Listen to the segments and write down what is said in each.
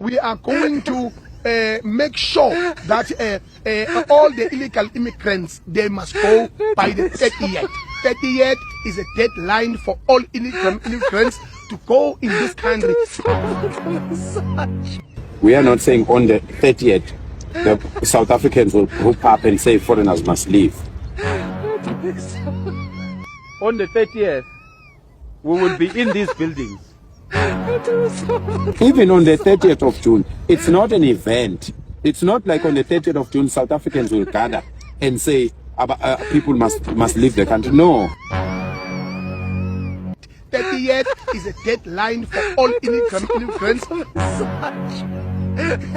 we are going to make sure that all the illegal immigrants, they must go by the 30th. 30th is a deadline for all illegal immigrants to go in this country. We are not saying on the 30th the South Africans will hook up and say foreigners must leave. On the 30th, we will be in these buildings. Even on the 30th of June, it's not an event. It's not like on the 30th of June, South Africans will gather and say people must leave the country. No. 30th is a deadline for all immigrants.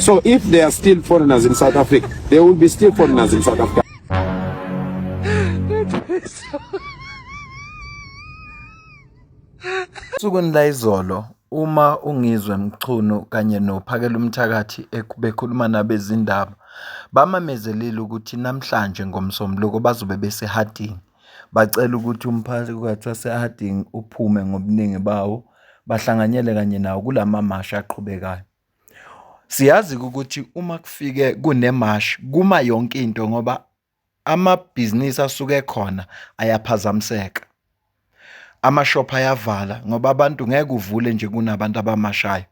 So if there are still foreigners in South Africa, there will be still foreigners in South Africa. Sukuni la izolo uma ungizwe Mchunu kanye noPhakela Umthakathi bekhuluma nabezindaba bamamezelile ukuthi namhlanje ngomsombuluko bazobe beseHarding bacela ukuthi umphakathi waseHarding uphume ngobuningi bawo bahlanganyele kanye nawo kulamamasha aqhubekayo. Siyazi ukuthi uma kufike kunemash kuma yonke into ngoba amabhizinisi asuke khona ayaphazamiseka. Amashop ayavala ngoba abantu ngeke uvule nje kunabantu abamashayo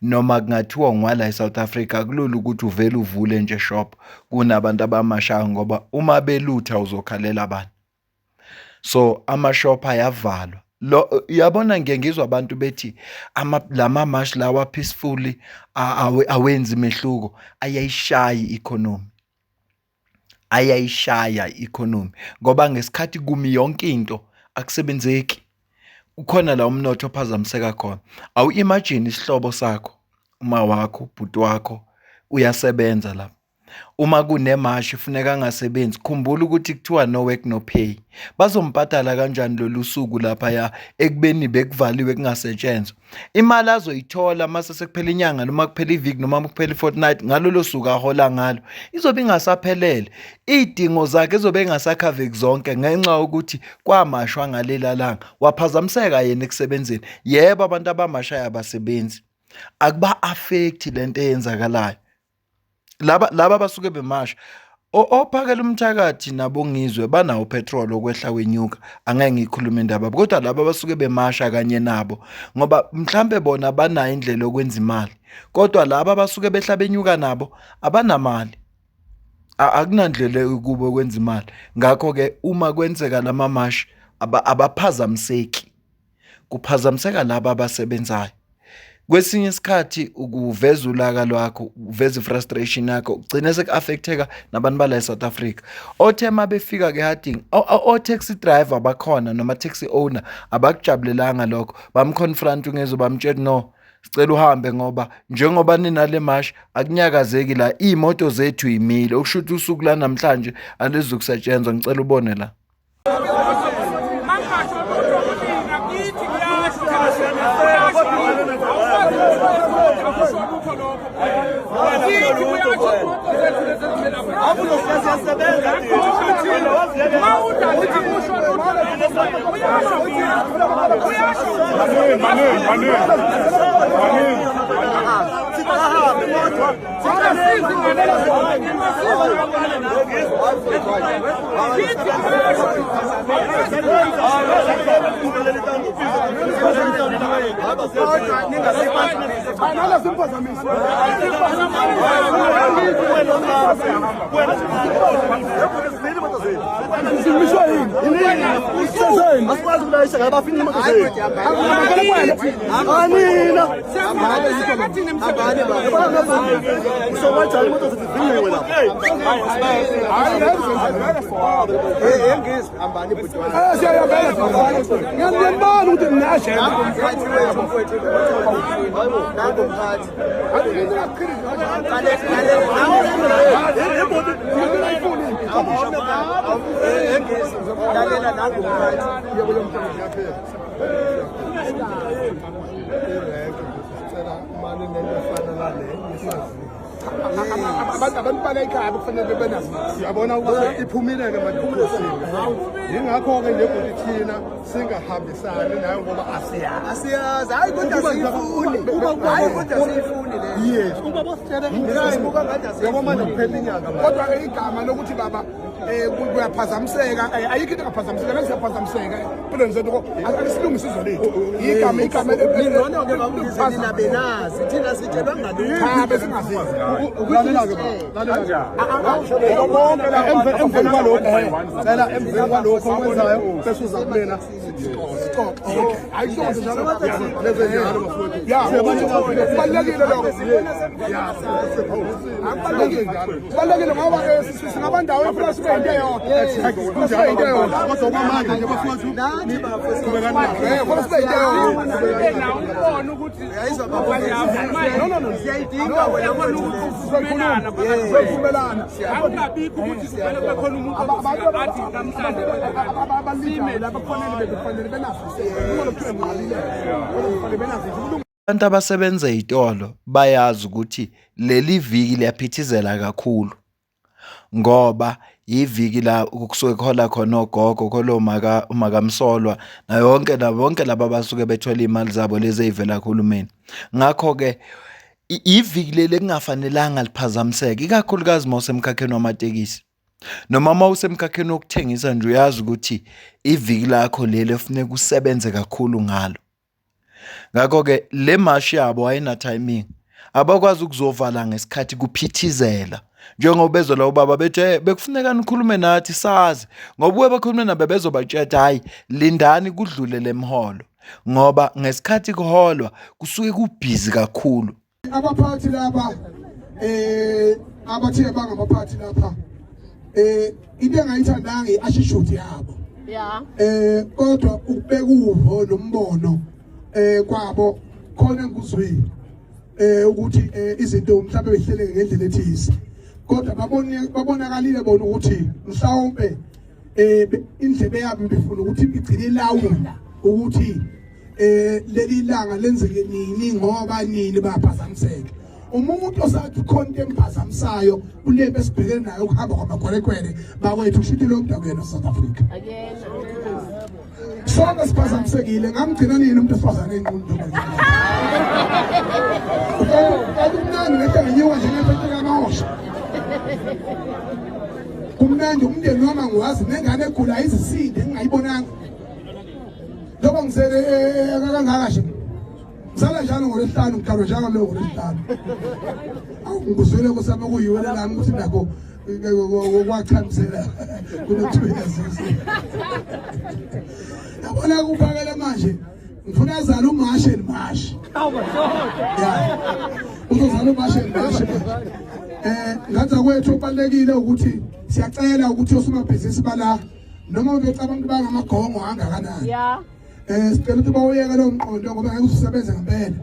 noma kungathiwa ngwala eSouth Africa kulula ukuthi uvele uvule nje shop kunabantu abamashayo ngoba uma belutha uzokhalela abantu. So amashop ayavalwa. Yabona ngiyangizwa abantu bethi lamamash lawa peacefully awenzi mehluko ayayishaya economy ngoba ngesikhathi kumi yonke into akusebenzeki. Ukhona la umnotho ophazamiseka khona. Awu imagine isihlobo sakho, uma wakho, ubhuti wakho uyasebenza lapha. Uma kunemashi funeka angasebenzi, khumbula ukuthi kuthiwa no work no pay. Bazombhadala kanjani lolu suku lapha ya ekubeni bekuvaliwe kungasetshenzwa. Imali azoyithola mase sekuphela inyanga noma kuphela iviki noma kuphela ifortnight ngalolo suku ahola ngalo izobe ingasaphelele. Idingo zakhe ezobe engasakhaveki zonke ngenxa ukuthi kwamashwa ngalela langa waphazamiseka yena ekusebenzeni. Yebo abantu abamashaya abasebenzi akuba affect lento eyenzakalayo. Laba basuke bemasha ophakela umthakathi nabo ngizwe banawo petrol okwehla wenyuka angeke ngikhulume indaba kodwa laba basuke bemasha kanye nabo ngoba mhlambe bona banayo indlela okwenza imali kodwa laba basuke behla benyuka nabo abanamali akunandlela ukuba okwenza imali. Ngakho ke uma kwenzeka lamamashi abaphazamiseki kuphazamiseka laba abasebenzayo. Kwesinye isikhathi ukuveza ulaka lwakho, uveza frustration yakho, ugcina sekuaffecteka nabantu bala eSouth Africa. Othema befika ke Harding, o taxi driver bakhona noma taxi owner abakujabulelanga lokho. Bamconfront ungezwe bamtshela no, sicela uhambe ngoba njengoba ninale mash akunyakazeki la imoto zethu imile. Okushuthi usuku la namhlanje alizukusetshenzwa ngicela ubone la. abantu bala ekhaya kufanele benazo. Siyabona ukuba iphumile-ke manje iphumile. Yingakho-ke nje ukuthi thina singahambisani nayo ngoba Asiyazi, hayi kodwa siyifuni. Hayi kodwa siyifuni le. yes uba bositshele Sibuka ngathi ngoba manje kuphela inyanga manje. Kodwa-ke igama lokuthi baba kuyaphazamiseka ayikho into engaphazamiseka nasiyaphazamiseka empilweni zethu alisilungisa izwe lethu igama Ngcono-ke bakulise nina benazi, thina sitshelwa ngalokhu. besingazizi Lalela-ke baba, lalela-ke baba. Emveni kwalokho, cela emveni kwalokho okwenzayo bese uza kumina ayisonto njalo leze njalo bafowethu. kubalulekile lokho kubalulekile ngoba-ke singabandawo empila sibe yinto eyodwa sibe yinto eyodwa Kodwa kwamanje nje bafowethu Nathi bafowethu. kodwa sibe yinto eyodwa Uyayizwa bafowethu? Siyayidinga wena sizoyikhuluma sizoyivumelana Akungabikho ukuthi kuvele kube khona umuntu ozosingathi namhlanje abalidala abafanele bekufanele benazo Abantu abasebenza ezitolo bayazi ukuthi leli viki liyaphithizela kakhulu ngoba iviki la kusuke khola khona ogogo khona umakamsolwa na bonke laba basuke bethola imali zabo lezi ezivela kuhulumeni. Ngakho ke iviki leli kungafanelanga liphazamiseke ikakhulukazi mawusemkhakheni wamatekisi. Noma mawusemkhakheni wokuthengisa nje uyazi ukuthi iviki lakho leli kufanele usebenze kakhulu ngalo. Ngakho ke le mashi yabo ayina timing. Abakwazi ukuzovala ngesikhathi kuphithizela. Njengoba bezola ubaba bethe bekufuneka nikhulume nathi sazi ngoba ubekhulume nabe bezobatshela hayi lindani kudlule lemholo ngoba ngesikhathi kuholwa kusuke kubhizi kakhulu. abaphathi laba abathe bangabaphathi lapha into engayithandanga i-attitude yabo kodwa ukubeka uvo nombono kwabo khona engikuzwile ukuthi izinto mhlawumbe behleleke ngendlela ethize kodwa babonakalile bona ukuthi mhlawumbe indlebe yabo befuna ukuthi igcine ilawula ukuthi leli langa lenzeke nini ngoba nini baphazamiseke. Umuntu osathi khonke emphazamisayo kule besibhekene nayo ukuhamba kwamakhwerekhwere bakwethu kushuthi lo muntu akuyena South Africa. Sonke siphazamisekile ngamgcina nini umuntu esifazane enqondo. Kumnandi ngetangiwa njengephethe kaMosha. Kumnandi umndeni wami ngiwazi nengane egula izisinde engayibonanga. Loba ngisele kangaka nje. Sala njalo ngolesihlanu ngikhalwa njalo lo ngolesihlanu. Ngikuzwele kusaba kuyiwela lami ukuthi nakho kwachamisela kuno2 years. Yabona kuphakela manje ngifuna azala uMashe noMashe. Uzozala uMashe noMashe. Ngathi kwethu kubalekile ukuthi siyacela ukuthi osomabhizinisi bala noma becabanga bangamagongo angakanani. Sicela ukuthi bawuyeke lo mqondo ngoba ngeke usebenze ngempela.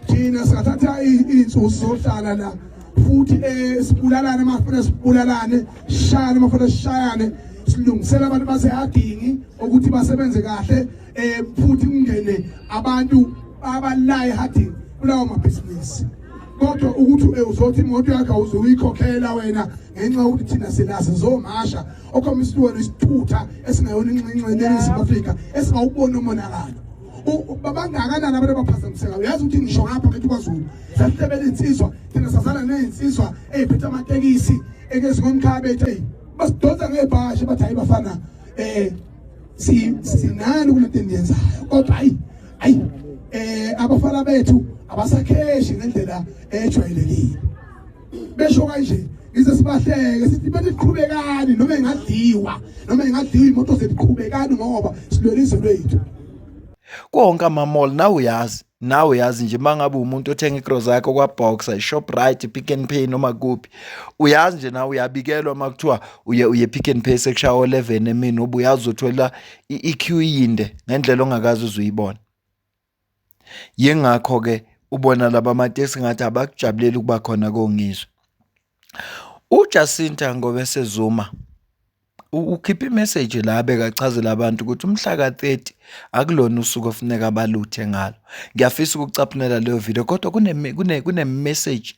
Thina singathatha izinsuku zohlala la futhi sibulalane amafuna sibulalane shayane amafuna shayane silungisela abantu basehadingi ukuthi basebenze kahle futhi kungene abantu abalaye hadingi kulawo mabhizinisi. Kodwa ukuthi uzothi imoto yakhe uzuyikhokhela wena ngenxa yokuthi thina silazi zomasha okhomisa wena isithutha esingayona inxenxene eSouth Africa esingawubona umonakalo. Babangakanani abantu abaphazamiseka uyazi ukuthi ngisho ngapha ke kwaZulu sasebenzisa insizwa thina sazana nezinsizwa eziphethe amatekisi ekezingomkhabe ethi basidonsa ngebhashe bathi hayi bafana sinani kulento endiyenzayo kodwa hayi abafana bethu abasakheshi ngendlela ejwayelekile besho kanje ize sibahleke sithi beniqhubekani noma engadliwa imoto zethu ngoba silwelizwe lwethu. Konke ama-mall nawe uyazi nje mangabe umuntu othenga igrocery yakho kwaBoxer, Shoprite, Pick n Pay noma kuphi uyazi nje nawe uyabikelwa makuthiwa uye Pick n Pay sekushawa 11 emini ubuyazi uthola iqueue yinde ngendlela ongakazi uzuyibona. Yengakho ke ubona laba amateksi ngathi abakujabulela ukuba khona kongizwe. uJacinta ngoba esezuma ukhipha imessage la abekachazela abantu ukuthi umhla ka30 akulona usuku ofuneka abaluthe ngalo. Ngiyafisa ukucaphulela leyo video kodwa kune message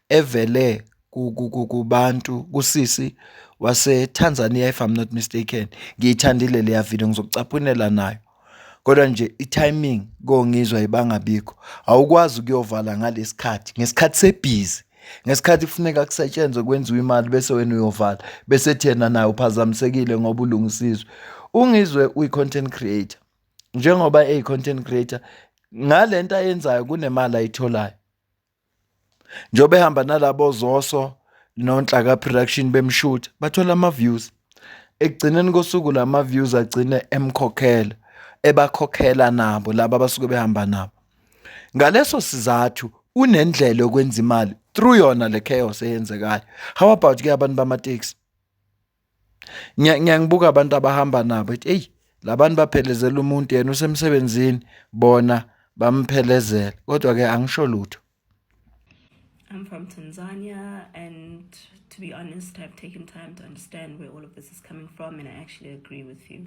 evele kubantu kusisi waseTanzania if I'm not mistaken. Ngiyithandile leya video, ngizokucaphunela nayo. Kodwa nje i-timing kongizwa ibangabikho. Awukwazi ukuyovala ngalesikhathi, ngesikhathi sebhizi. Ngesikhathi kufuneka kusetshenzwe kwenziwe imali bese wena uyovala. Bese thena naye uphazamisekile ngoba ulungisizwe. Ungizwe uyi-content creator. Njengoba eyi-content creator, ngalento ayenzayo kunemali ayitholayo. Njobe ehamba nalabo Zoso noNhlaka production bemshoot bathola ama-views. Ekugcineni kosuku lama-views agcine emkhokhela, ebakhokhela nabo laba abasuke behamba nabo. Ngaleso sizathu unendlela yokwenza imali through yona le chaos eyenzekayo. How about ke abantu bamateksi? Ngiyangibuka abantu abahamba nabo ethi hey, labantu baphelezela umuntu yena usemsebenzini bona bamphelezela. Kodwa ke angisho lutho. I'm from Tanzania, and to be honest, I've taken time to understand where all of this is coming from, and I actually agree with you.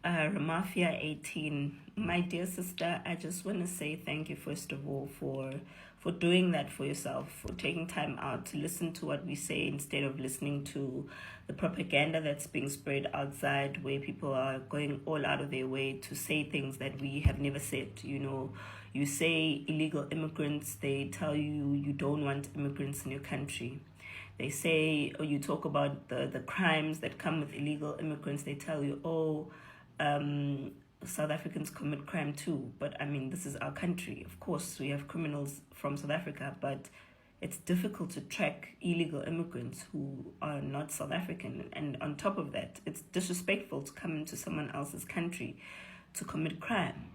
Ramafia 18, my dear sister, I just want to say thank you first of all for doing that for yourself, for taking time out to listen to what we say instead of listening to the propaganda that's being spread outside, where people are going all out of their way to say things that we have never said. You know, you say illegal immigrants, they tell you you don't want immigrants in your country. They say, or you talk about the crimes that come with illegal immigrants, they tell you, South Africans commit crime too. But I mean, this is our country. Of course, we have criminals from South Africa, but it's difficult to track illegal immigrants who are not South African. And on top of that, it's disrespectful to come into someone else's country to commit crime.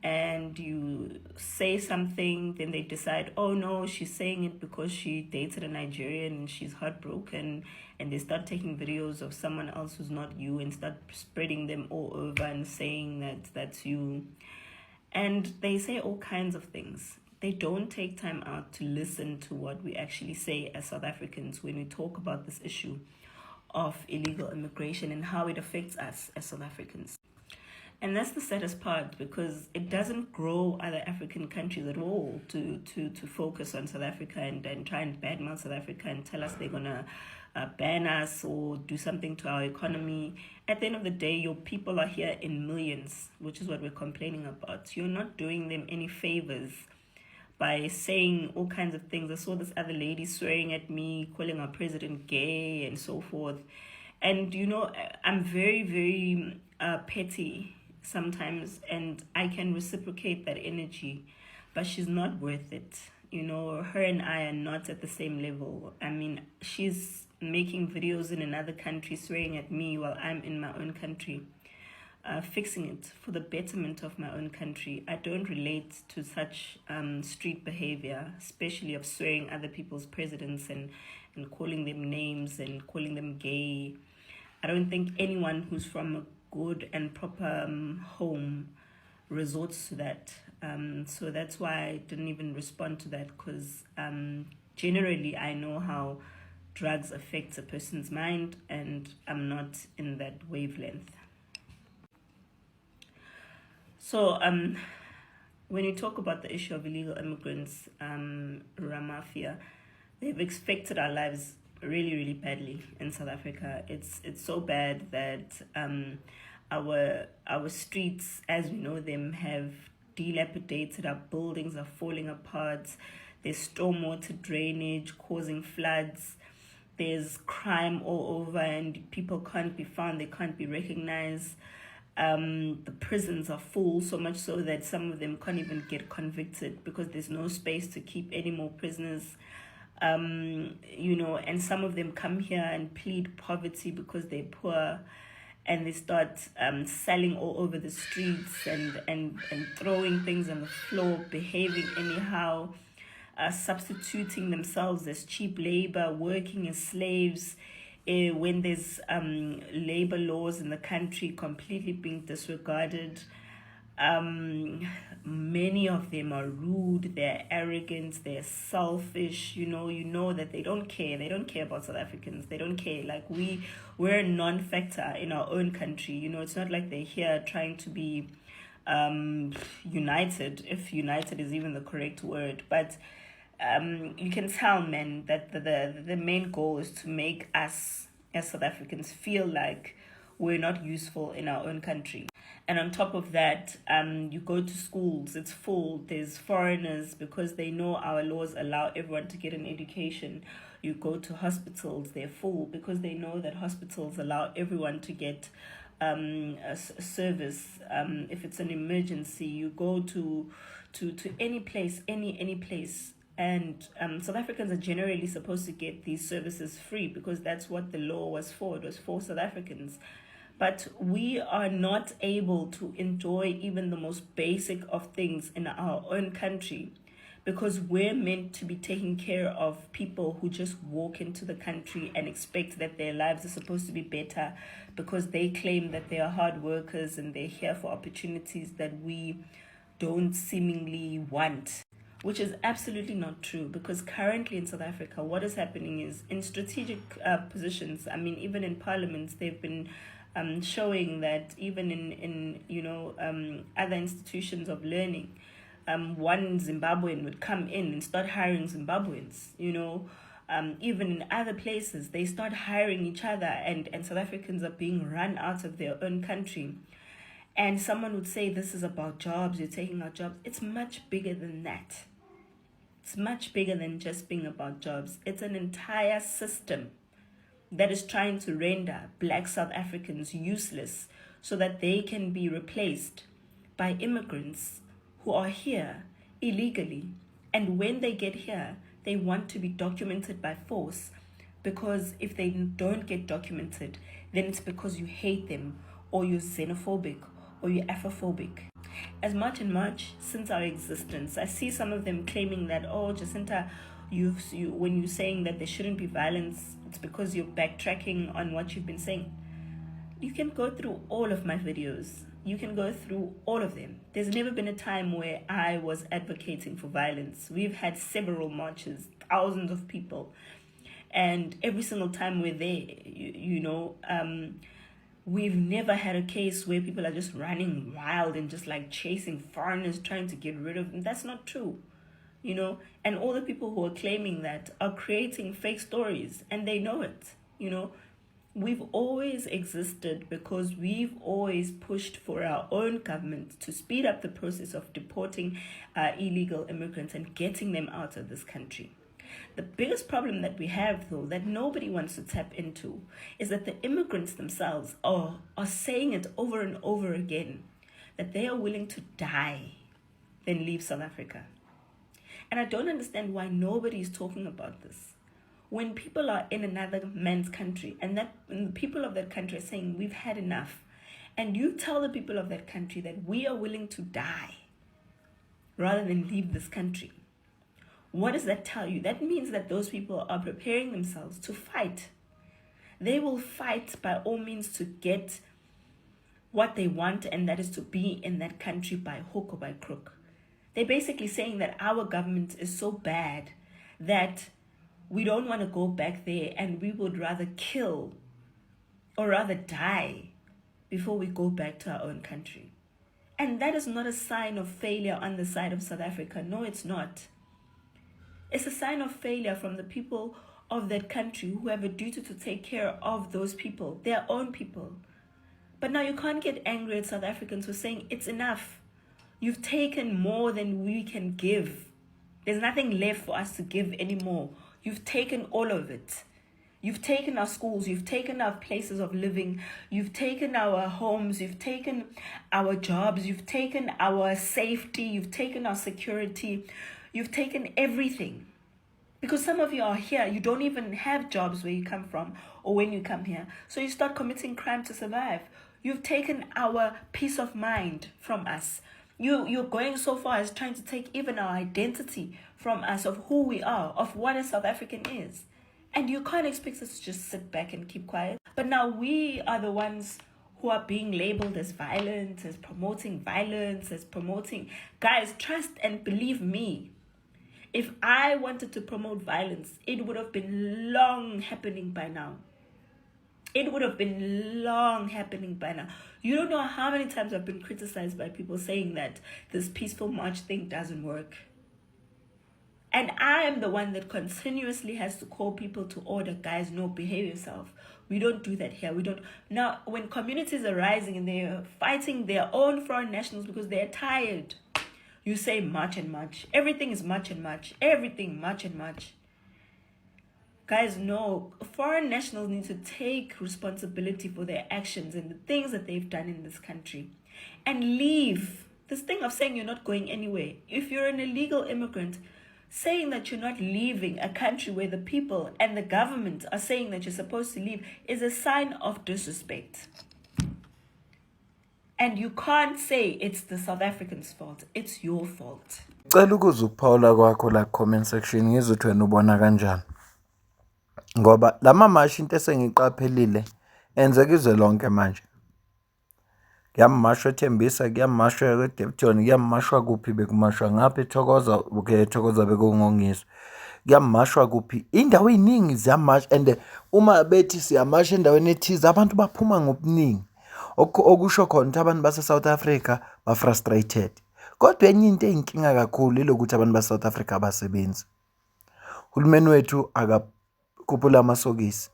And you say something, then they decide, oh no, she's saying it because she dated a Nigerian and she's heartbroken, and they start taking videos of someone else who's not you and start spreading them all over and saying that that's you. And they say all kinds of things. They don't take time out to listen to what we actually say as South Africans when we talk about this issue of illegal immigration and how it affects us as South Africans. And that's the saddest part, because it doesn't grow other African countries at all to focus on South Africa and try and badmouth South Africa and tell us they're going to ban us or do something to our economy. At the end of the day, your people are here in millions, which is what we're complaining about. You're not doing them any favors by saying all kinds of things. I saw this other lady swearing at me, calling our president gay and so forth. And, you know, I'm very, very petty sometimes, and I can reciprocate that energy, but she's not worth it. You know, her and I are not at the same level. I mean, she's making videos in another country swearing at me while I'm in my own country, fixing it for the betterment of my own country. I don't relate to such street behavior, especially of swearing other people's presidents and calling them names and calling them gay. I don't think anyone who's from a good and proper home resorts to that. So that's why I didn't even respond to that, because generally I know how drugs affect a person's mind, and I'm not in that wavelength. So when you talk about the issue of illegal immigrants, Ramafia, they've affected our lives really, really badly in South Africa. It's so bad that our streets, as we know them, have dilapidated. Our buildings are falling apart. There's stormwater drainage causing floods. There's crime all over, and people can't be found. They can't be recognized. The prisons are full, so much so that some of them can't even get convicted because there's no space to keep any more prisoners. You know, and some of them come here and plead poverty because they're poor, and they start selling all over the streets and throwing things on the floor, behaving anyhow, substituting themselves as cheap labor, working as slaves, when there's labor laws in the country completely being disregarded. Many of them are rude, they're arrogant, they're selfish. You know that they don't care about South Africans. They don't care. Like, we're a non-factor in our own country. You know, it's not like they're here trying to be united, if united is even the correct word. But you can tell, man, that the main goal is to make us as South Africans feel like we're not useful in our own country. And on top of that, you go to schools, it's full, there's foreigners because they know our laws allow everyone to get an education. You go to hospitals, they're full because they know that hospitals allow everyone to get a service. If it's an emergency, you go to any place, any place. And South Africans are generally supposed to get these services free because that's what the law was for. It was for South Africans. But we are not able to enjoy even the most basic of things in our own country because we're meant to be taking care of people who just walk into the country and expect that their lives are supposed to be better because they claim that they are hard workers and they're here for opportunities that we don't seemingly want. Which is absolutely not true, because currently in South Africa, what is happening is in strategic positions, I mean, even in parliaments, they've been showing that even in other institutions of learning, one Zimbabwean would come in and start hiring Zimbabweans, even in other places, they start hiring each other and South Africans are being run out of their own country. And someone would say, this is about jobs, you're taking our jobs. It's much bigger than that. It's much bigger than just being about jobs. It's an entire system that is trying to render Black South Africans useless so that they can be replaced by immigrants who are here illegally. And when they get here, they want to be documented by force, because if they don't get documented, then it's because you hate them, or you're xenophobic, or you're Afrophobic. As much and much since our existence, I see some of them claiming that, oh, Jacinta, when you're saying that there shouldn't be violence, it's because you're backtracking on what you've been saying. You can go through all of my videos. You can go through all of them. There's never been a time where I was advocating for violence. We've had several marches, thousands of people. And every single time we're there, we've never had a case where people are just running wild and just like chasing foreigners, trying to get rid of them. That's not true, and all the people who are claiming that are creating fake stories, and they know it. We've always existed because we've always pushed for our own government to speed up the process of deporting illegal immigrants and getting them out of this country. The biggest problem that we have, though, that nobody wants to tap into, is that the immigrants themselves are saying it over and over again, that they are willing to die than leave South Africa. And I don't understand why nobody is talking about this. When people are in another man's country and the people of that country are saying, we've had enough, and you tell the people of that country that we are willing to die rather than leave this country, what does that tell you? That means that those people are preparing themselves to fight. They will fight by all means to get what they want, and that is to be in that country by hook or by crook. They're basically saying that our government is so bad that we don't want to go back there, and we would rather kill or rather die before we go back to our own country. And that is not a sign of failure on the side of South Africa. No, it's not. It's a sign of failure from the people of that country who have a duty to take care of those people, their own people. But now you can't get angry at South Africans for saying it's enough. You've taken more than we can give. There's nothing left for us to give anymore. You've taken all of it. You've taken our schools, you've taken our places of living, you've taken our homes, you've taken our jobs, you've taken our safety, you've taken our security, you've taken everything. Because some of you are here, you don't even have jobs where you come from or when you come here. So you start committing crime to survive. You've taken our peace of mind from us. You're going so far as trying to take even our identity from us, of who we are, of what a South African is. And you can't expect us to just sit back and keep quiet. But now we are the ones who are being labeled as violent, as promoting violence, as promoting... Guys, trust and believe me. If I wanted to promote violence, it would have been long happening by now. It would have been long happening by now. You don't know how many times I've been criticized by people saying that this peaceful march thing doesn't work. And I am the one that continuously has to call people to order, guys, no, behave yourself. We don't do that here. We don't. Now, when communities are rising and they're fighting their own foreign nationals because they're tired, you say much and much. Everything is much and much. Everything much and much. Guys, no. Foreign nationals need to take responsibility for their actions and the things that they've done in this country. And leave. This thing of saying you're not going anywhere. If you're an illegal immigrant, saying that you're not leaving a country where the people and the government are saying that you're supposed to leave is a sign of disrespect. And you can't say it's the South Africans' fault. It's your fault. Cela ukuze ukuphawula kwakho la comment section ngizwe ukuthi wena ubona kanjani. Ngoba lama mashi into esengiqaphelile enzeka izwe lonke manje. Kuyamashwa eThembisa, kuyamashwa eDevton, kuyamashwa kuphi bekumashwa ngapha eThokoza, Thokoza bekungongiswa. Kuyamashwa kuphi indawo eziningi ziyamasha, and uma bethi siyamasha endaweni ethize abantu baphuma ngobuningi. Okusho khona ukuthi abantu base South Africa ba frustrated. Kodwa enye into eyinkinga kakhulu ilokuthi abantu base South Africa abasebenzi. Uhulumeni wethu akakhuphula amasokisi.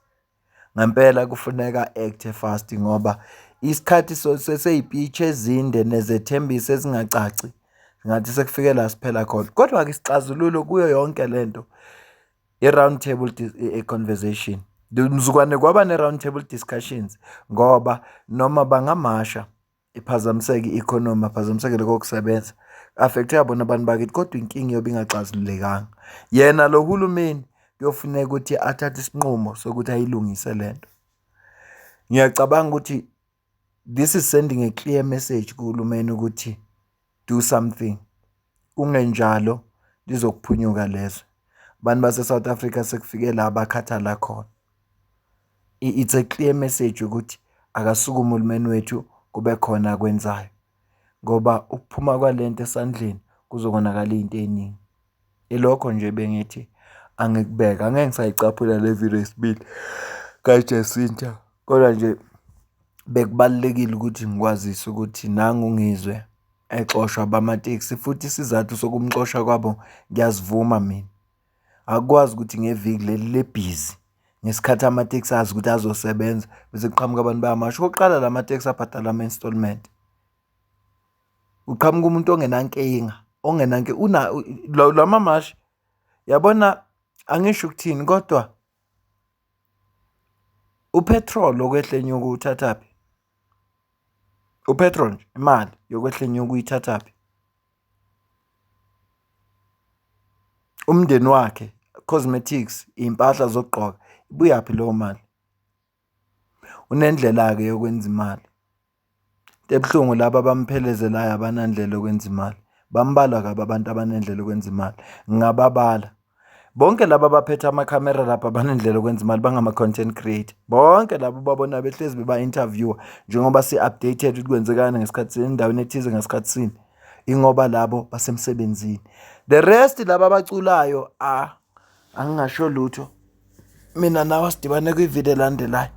Ngempela kufuneka act fast ngoba isikhathi seseyipitch ezinde nezethembiso ezingacaci ngathi sekufike la siphela khona. Kodwa ke isixazululo kuyo yonke lento i-round table conversation. Mzukwane kwaba ne-round table discussions ngoba noma bangamasha iphazamiseke i-economy, aphazamiseke lokusebenza, affecte yabona abantu bakithi, kodwa inkinga yobe ingaxazululekanga. Yena lo hulumeni kuyofuneka ukuthi athathe isinqumo sokuthi ayilungise lento. Ngiyacabanga ukuthi this is sending a clear message kuhulumeni ukuthi do something. Kungenjalo lizokuphunyuka lezwe. Abantu base South Africa sekufike la bakhathala khona. It's a clear message ukuthi akasukume uhulumeni wethu kube khona akwenzayo. Ngoba ukuphuma kwalento esandleni kuzokonakala izinto eziningi. Ilokho nje bengithi angikubeka, angeke ngisayicaphula le video yesibili kaJacinta. Kodwa nje bekubalekile ukuthi ngikwazise ukuthi nangu ngizwe exoshwa abamateksi, futhi isizathu sokumxosha kwabo ngiyazivuma mina. Akwazi ukuthi ngeviki leli lebhizi ngesikhathi amateksi azi ukuthi azosebenza bese kuqhamuka abantu bayamasha. Oqala la mateksi abhadala ama-installment. Uqhamuka umuntu ongenankinga, una lama mashi. Yabona angisho ukuthini kodwa upetrol okwehla enyuka uthathaphi. Upetrol nje imali yokwehla enyuka uyithathaphi. Umndeni wakhe, cosmetics, impahla zokugqoka, ibuyaphi leyo mali? Unendlela ke yokwenza imali. Ebhlungu laba bamphelezelayo abanandlela yokwenza imali. Bambalwa kabi abantu abanendlela yokwenza imali. Ngingababala. Bonke laba baphethe amakhamera lapha abanendlela yokwenza imali bangama content creator. Bonke labo babona behlezi beba interviewer njengoba si-updated ukuthi kwenzekana ngesikhathi endaweni ethize ngesikhathi sini. Ingoba labo basemsebenzini. The rest laba abaculayo angingasho lutho. Mina nawe sidibane kwi-video elandelayo.